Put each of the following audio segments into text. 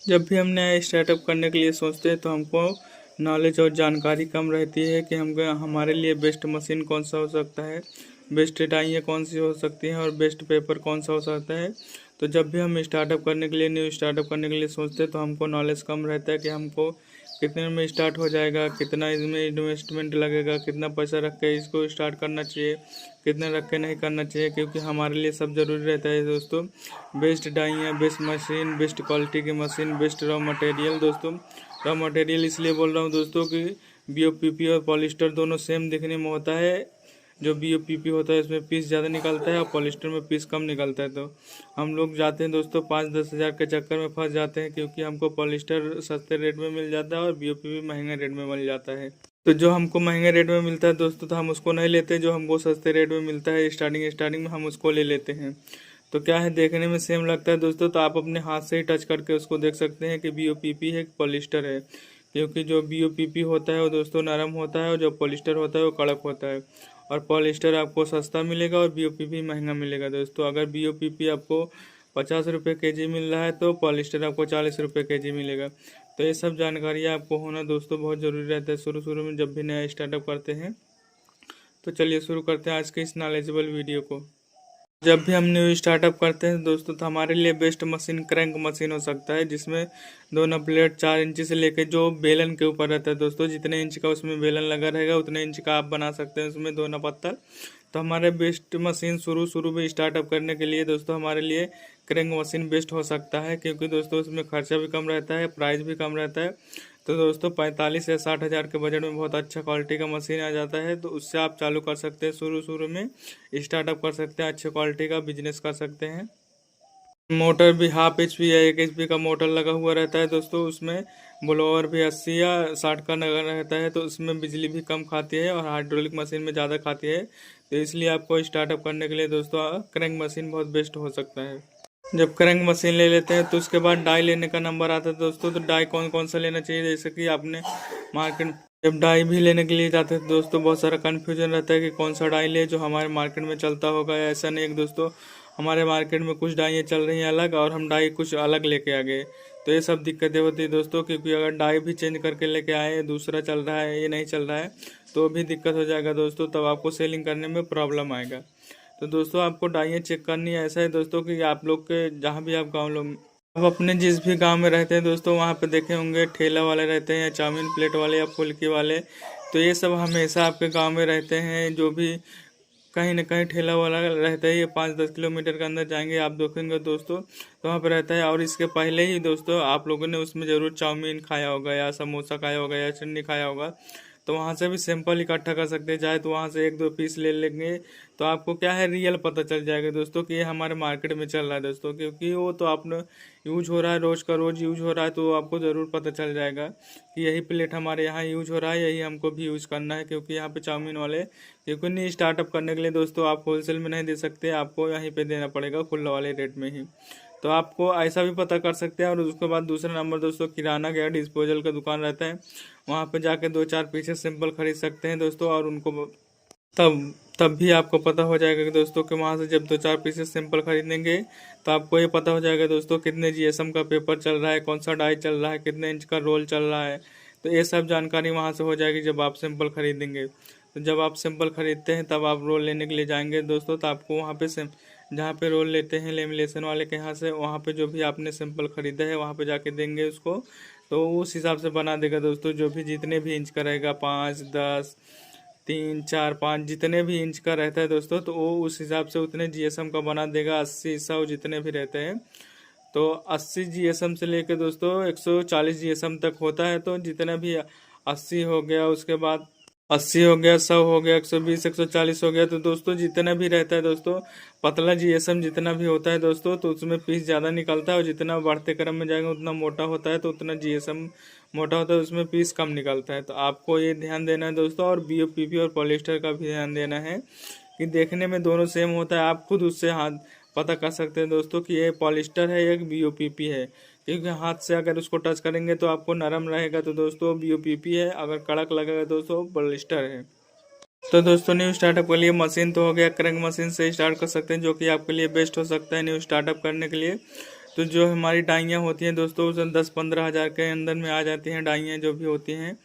जब भी हम नया स्टार्टअप करने के लिए सोचते हैं तो हमको नॉलेज और जानकारी कम रहती है कि हमको हमारे लिए बेस्ट मशीन कौन सा हो सकता है, बेस्ट डाइयाँ कौन सी हो सकती हैं और बेस्ट पेपर कौन सा हो सकता है। तो जब भी हम स्टार्टअप करने के लिए न्यू स्टार्टअप करने के लिए सोचते हैं तो हमको नॉलेज कम रहता है कि हमको कितने में स्टार्ट हो जाएगा, कितना इसमें इन्वेस्टमेंट लगेगा, कितना पैसा रख के इसको स्टार्ट करना चाहिए, कितना रख के नहीं करना चाहिए, क्योंकि हमारे लिए सब ज़रूरी रहता है दोस्तों। बेस्ट डाइयाँ, बेस्ट मशीन, बेस्ट क्वालिटी की मशीन, बेस्ट रॉ मटेरियल। दोस्तों रॉ मटेरियल इसलिए बोल रहा हूँ दोस्तों कि BOPP और पॉलिस्टर दोनों सेम दिखने में होता है। जो BOPP होता है इसमें पीस ज़्यादा निकलता है और पॉलिस्टर में पीस कम निकलता है। तो हम लोग जाते हैं दोस्तों 5-10 हज़ार के चक्कर में फंस जाते हैं, क्योंकि हमको पॉलिस्टर सस्ते रेट में मिल जाता है और BOPP महंगे रेट में मिल जाता है। तो जो हमको महंगे रेट में मिलता है दोस्तों तो हम उसको नहीं लेते, जो हमको सस्ते रेट में मिलता है स्टार्टिंग में हम उसको ले लेते हैं। तो क्या है, देखने में सेम लगता है दोस्तों, तो आप अपने हाथ से ही टच करके उसको देख सकते हैं कि BOPP है कि पॉलिस्टर है। क्योंकि जो BOPP होता है वो दोस्तों नरम होता है और जो पॉलिस्टर होता है वो कड़क होता है। और पॉलिस्टर आपको सस्ता मिलेगा और BOPP महंगा मिलेगा दोस्तों। अगर BOPP आपको 50 रुपये kg मिल रहा है तो पॉलिस्टर आपको 40 रुपये kg मिलेगा। तो ये सब जानकारी आपको होना दोस्तों बहुत ज़रूरी रहता है शुरू में जब भी नया स्टार्टअप करते हैं। तो चलिए शुरू करते हैं आज के इस नॉलेजेबल वीडियो को। जब भी हम न्यू स्टार्टअप करते हैं दोस्तों तो हमारे लिए बेस्ट मशीन क्रैंक मशीन हो सकता है, जिसमें दोनों ब्लेड 4 इंच से लेकर जो बेलन के ऊपर रहता है दोस्तों, जितने इंच का उसमें बेलन लगा रहेगा उतने इंच का आप बना सकते हैं उसमें दोनों पत्थर। तो हमारे बेस्ट मशीन शुरू में स्टार्टअप करने के लिए दोस्तों हमारे लिए क्रैंक मशीन बेस्ट हो सकता है, क्योंकि दोस्तों उसमें खर्चा भी कम रहता है, प्राइस भी कम रहता है। तो दोस्तों 45 या 60 हज़ार के बजट में बहुत अच्छा क्वालिटी का मशीन आ जाता है। तो उससे आप चालू कर सकते हैं, शुरू में स्टार्टअप कर सकते हैं, अच्छे क्वालिटी का बिजनेस कर सकते हैं। मोटर भी हाफ HP या 1 HP का मोटर लगा हुआ रहता है दोस्तों। उसमें ब्लोअर भी 80 या 60 का लगा रहता है, तो उसमें बिजली भी कम खाती है और हाइड्रोलिक मशीन में ज़्यादा खाती है। तो इसलिए आपको स्टार्टअप करने के लिए दोस्तों क्रैंक मशीन बहुत बेस्ट हो सकता है। जब क्रैंक मशीन ले लेते हैं तो उसके बाद डाई लेने का नंबर आता है दोस्तों। तो डाई कौन कौन सा लेना चाहिए, जैसे कि आपने मार्केट जब डाई भी लेने के लिए जाते हैं दोस्तों बहुत सारा कन्फ्यूजन रहता है कि कौन सा डाई ले जो हमारे मार्केट में चलता होगा या ऐसा नहीं है दोस्तों। हमारे मार्केट में कुछ डाइयाँ चल रही हैं अलग और हम डाई कुछ अलग लेके आ गए। तो ये सब दिक्कतें होती है दोस्तों, क्योंकि अगर डाई भी चेंज करके लेके आए, दूसरा चल रहा है ये नहीं चल रहा है, तो भी दिक्कत हो जाएगा दोस्तों, तब आपको सेलिंग करने में प्रॉब्लम आएगा। तो दोस्तों आपको डाइयाँ चेक करनी है। ऐसा है दोस्तों कि आप लोग के जहाँ भी आप गाँव लोग आप अपने जिस भी गांव में रहते हैं दोस्तों वहाँ पे देखे होंगे ठेला वाले रहते हैं या चाउमीन प्लेट वाले या फुल्की वाले। तो ये सब हमेशा आपके गांव में रहते हैं, जो भी कहीं ना कहीं ठेला वाला रहता है। ये 5-10 किलोमीटर के अंदर जाएंगे आप देखेंगे दोस्तों, तो वहाँ पे रहता है। और इसके पहले ही दोस्तों आप लोगों ने उसमें ज़रूर चाउमीन खाया होगा या समोसा खाया होगा या चटनी खाया होगा। तो वहाँ से भी सैंपल इकट्ठा कर सकते हैं, चाहे तो वहाँ से 1-2 पीस ले लेंगे तो आपको क्या है रियल पता चल जाएगा दोस्तों कि ये हमारे मार्केट में चल रहा है दोस्तों। क्योंकि वो तो आपने यूज हो रहा है, रोज़ का रोज़ यूज हो रहा है, तो आपको ज़रूर पता चल जाएगा कि यही प्लेट हमारे यहाँ यूज हो रहा है, यही हमको भी यूज़ करना है। क्योंकि यहाँ पे चाउमीन वाले क्योंकि नहीं स्टार्टअप करने के लिए दोस्तों आप होलसेल में नहीं दे सकते, आपको यहीं पे देना पड़ेगा खुला वाले रेट में ही। तो आपको ऐसा भी पता कर सकते हैं। और उसके बाद दूसरा नंबर दोस्तों किराना या डिस्पोजल का दुकान रहता है, वहाँ पे जाके 2-4 पीसेस सिंपल खरीद सकते हैं दोस्तों। और उनको तब भी आपको पता हो जाएगा कि दोस्तों कि वहाँ से जब 2-4 पीसेस सिंपल खरीदेंगे तो आपको ये पता हो जाएगा दोस्तों कितने GSM का पेपर चल रहा है, कौन सा डाई चल रहा है, कितने इंच का रोल चल रहा है। तो ये सब जानकारी वहाँ से हो जाएगी जब आप सिंपल खरीदेंगे। तो जब आप सिंपल खरीदते हैं तब आप रोल लेने के लिए जाएंगे दोस्तों, तो आपको वहाँ पे जहाँ पे रोल लेते हैं लेमिनेशन वाले के यहाँ से, वहाँ पे जो भी आपने सिंपल खरीदा है वहाँ पे जाके देंगे उसको, तो उस हिसाब से बना देगा दोस्तों। जो भी जितने भी इंच का रहेगा 5, 10, 3, 4, 5 जितने भी इंच का रहता है दोस्तों, तो वो उस हिसाब से उतने GSM का बना देगा। 80, 100 जितने भी रहते हैं, तो 80 GSM से लेके दोस्तों 140 GSM तक होता है। तो जितना भी 80 हो गया, उसके बाद 80 हो गया, 100 हो गया, 120, 140 हो गया, तो दोस्तों जितना भी रहता है दोस्तों पतला GSM जितना भी होता है दोस्तों, तो उसमें पीस ज़्यादा निकलता है। और जितना बढ़ते क्रम में जाएगा उतना मोटा होता है, तो उतना GSM मोटा होता है, उसमें पीस कम निकलता है। तो आपको ये ध्यान देना है दोस्तों। और BOPP और पॉलिस्टर का भी ध्यान देना है कि देखने में दोनों सेम होता है, आप खुद उससे हाथ पता कर सकते हैं दोस्तों कि ये पॉलिस्टर है या BOPP है। क्योंकि हाथ से अगर उसको टच करेंगे तो आपको नरम रहेगा तो दोस्तों BOPP है, अगर कड़क लगेगा दोस्तों पॉलिस्टर है। तो दोस्तों न्यू स्टार्टअप के लिए मशीन तो हो गया, क्रैंक मशीन से स्टार्ट कर सकते हैं जो कि आपके लिए बेस्ट हो सकता है न्यू स्टार्टअप करने के लिए। तो जो हमारी डाइयाँ होती हैं दोस्तों, उसे 10-15 हज़ार के अंदर में आ जाती हैं डाइयाँ जो भी होती हैं।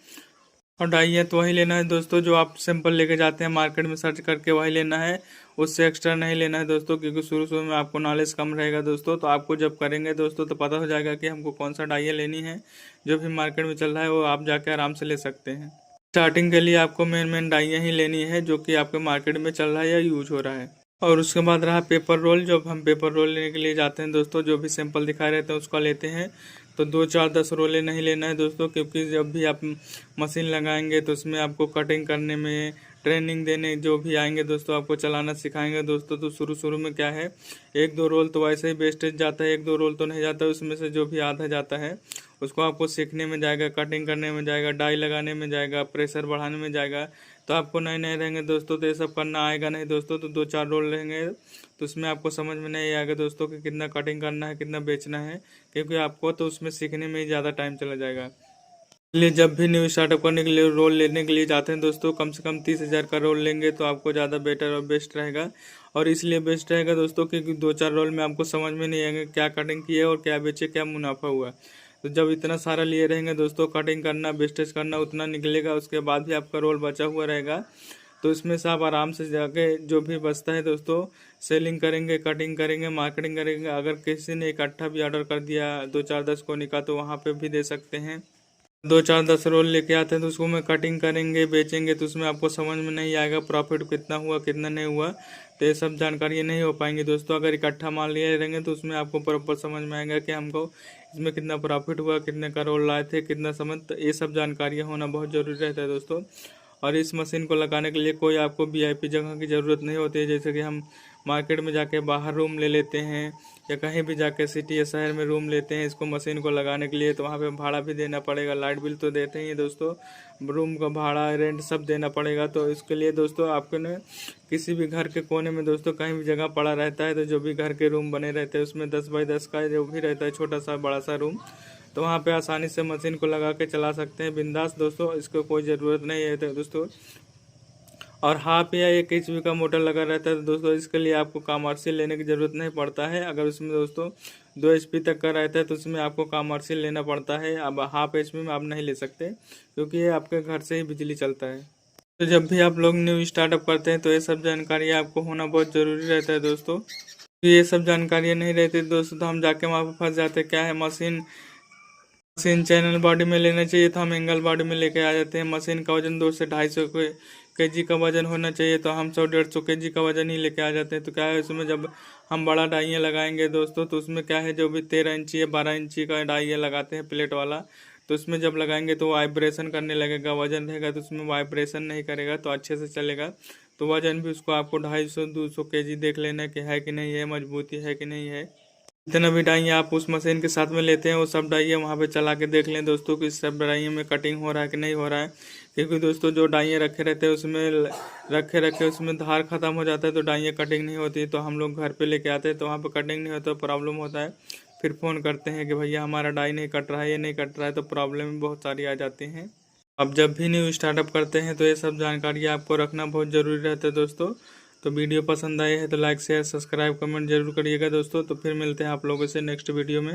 और डाइयाँ तो वही लेना है दोस्तों जो आप सिंपल लेके जाते हैं मार्केट में सर्च करके, वही लेना है, उससे एक्स्ट्रा नहीं लेना है दोस्तों, क्योंकि शुरू शुरू में आपको नॉलेज कम रहेगा दोस्तों। तो आपको जब करेंगे दोस्तों तो पता हो जाएगा कि हमको कौन सा डाइयाँ लेनी है। जो भी मार्केट में चल रहा है वो आप जाके आराम से ले सकते हैं। स्टार्टिंग के लिए आपको मेन डाइयाँ ही लेनी है जो कि आपके मार्केट में चल रहा है या यूज हो रहा है। और उसके बाद रहा पेपर रोल। जब हम पेपर रोल लेने के लिए जाते हैं दोस्तों, जो भी सैंपल दिखाए रहते हैं उसका लेते हैं। तो 2-4-10 रोले नहीं लेना है दोस्तों, क्योंकि जब भी आप मशीन लगाएंगे तो उसमें आपको कटिंग करने में, ट्रेनिंग देने जो भी आएंगे दोस्तों, आपको चलाना सिखाएंगे दोस्तों। तो शुरू शुरू में क्या है, 1-2 रोल तो वैसे ही वेस्टेज जाता है, 1-2 रोल तो नहीं जाता, उसमें से जो भी आधा जाता है उसको आपको सीखने में जाएगा, कटिंग करने में जाएगा, डाई लगाने में जाएगा, प्रेशर बढ़ाने में जाएगा। तो आपको नए नए रहेंगे दोस्तों तो ये सब करना आएगा नहीं दोस्तों। तो 2-4 रोल रहेंगे तो उसमें आपको समझ में नहीं आएगा दोस्तों कि कितना कटिंग करना है, कितना बेचना है, क्योंकि आपको तो उसमें सीखने में ही ज़्यादा टाइम चला जाएगा। इसलिए जब भी न्यू स्टार्टअप करने के लिए रोल लेने के लिए जाते हैं दोस्तों, कम से कम 30,000 का रोल लेंगे तो आपको ज़्यादा बेटर और बेस्ट रहेगा। और इसलिए बेस्ट रहेगा दोस्तों क्योंकि 2-4 रोल में आपको समझ में नहीं आएगा क्या कटिंग की है और क्या बेचे, क्या मुनाफा हुआ। तो जब इतना सारा लिए रहेंगे दोस्तों, कटिंग करना, वेस्टेज करना उतना निकलेगा, उसके बाद भी आपका रोल बचा हुआ रहेगा। तो इसमें से आप आराम से जाके जो भी बचता है दोस्तों, सेलिंग करेंगे, कटिंग करेंगे, मार्केटिंग करेंगे। अगर किसी ने इकट्ठा भी ऑर्डर कर दिया 2-4-10 कोने का तो वहाँ पे भी दे सकते हैं। 2-4-10 रोल लेके आते हैं तो उसको मैं कटिंग करेंगे, बेचेंगे, तो उसमें आपको समझ में नहीं आएगा प्रॉफिट कितना हुआ, कितना नहीं हुआ। तो ये सब जानकारी नहीं हो पाएंगी दोस्तों। अगर इकट्ठा माल लिए रहेंगे तो उसमें आपको प्रॉपर समझ में आएगा कि हमको इसमें कितना प्रॉफिट हुआ, कितने का रोल लाए थे, कितना समय। तो ये सब जानकारियाँ होना बहुत ज़रूरी रहता है दोस्तों। और इस मशीन को लगाने के लिए कोई आपको वीआईपी जगह की ज़रूरत नहीं होती है, जैसे कि हम मार्केट में जाके बाहर रूम ले लेते हैं या कहीं भी जाके सिटी या शहर में रूम लेते हैं इसको मशीन को लगाने के लिए, तो वहाँ पे भाड़ा भी देना पड़ेगा। लाइट बिल तो देते ही दोस्तों, रूम का भाड़ा, रेंट सब देना पड़ेगा। तो इसके लिए दोस्तों आपको न किसी भी घर के कोने में दोस्तों कहीं भी जगह पड़ा रहता है, तो जो भी घर के रूम बने रहते हैं उसमें 10x10 का जो भी रहता है छोटा सा बड़ा सा रूम, तो वहाँ पे आसानी से मशीन को लगा के चला सकते हैं बिंदास दोस्तों। इसको कोई ज़रूरत नहीं है दोस्तों। और हाफ या 1 HP का मोटर लगा रहता है तो दोस्तों इसके लिए आपको कमर्शियल लेने की ज़रूरत नहीं पड़ता है। अगर उसमें दोस्तों 2 HP तक का रहता है तो उसमें आपको कमर्शियल लेना पड़ता है। अब हाफ HP में आप नहीं ले सकते क्योंकि ये आपके घर से ही बिजली चलता है। तो जब भी आप लोग न्यू स्टार्टअप करते हैं तो ये सब जानकारी आपको होना बहुत ज़रूरी रहता है दोस्तों। तो ये सब जानकारियाँ नहीं रहती दोस्तों तो हम जाके वहाँ पर फंस जाते। क्या है, मशीन चैनल बॉडी में लेना चाहिए तो हम एंगल बॉडी में लेके आ जाते हैं। मशीन का वजन 200 से 250 kg का वजन होना चाहिए तो हम 100-150 kg का वजन ही लेके आ जाते हैं। तो क्या है, उसमें जब हम बड़ा डाइयाँ लगाएंगे दोस्तों तो उसमें क्या है, जो भी 13 इंची या 12 इंची का डाइयाँ लगाते हैं प्लेट वाला, तो उसमें जब लगाएंगे तो वाइब्रेशन करने लगेगा। वजन रहेगा तो उसमें वाइब्रेशन नहीं करेगा तो अच्छे से चलेगा। तो वजन भी उसको आपको 250-200 kg देख लेना कि है कि नहीं है, मजबूती है कि नहीं है। जितना भी डाइयाँ आप उस मशीन के साथ में लेते हैं वो सब डाइयाँ वहाँ पे चला के देख लें दोस्तों कि सब डाइयों में कटिंग हो रहा है कि नहीं हो रहा है। क्योंकि दोस्तों जो डाइयाँ रखे रहते हैं उसमें रखे उसमें धार खत्म हो जाता है तो डाइयाँ कटिंग नहीं होती। तो हम लोग घर पे लेके आते हैं तो वहाँ पे कटिंग नहीं होता, प्रॉब्लम होता है। फिर फ़ोन करते हैं कि भैया हमारा डाई नहीं कट रहा है, ये नहीं कट रहा है, तो प्रॉब्लम बहुत सारी आ जाती हैं। अब जब भी न्यू स्टार्टअप करते हैं तो ये सब जानकारी आपको रखना बहुत ज़रूरी रहता है दोस्तों। तो वीडियो पसंद आए है तो लाइक शेयर सब्सक्राइब कमेंट जरूर करिएगा दोस्तों। तो फिर मिलते हैं आप लोगों से नेक्स्ट वीडियो में।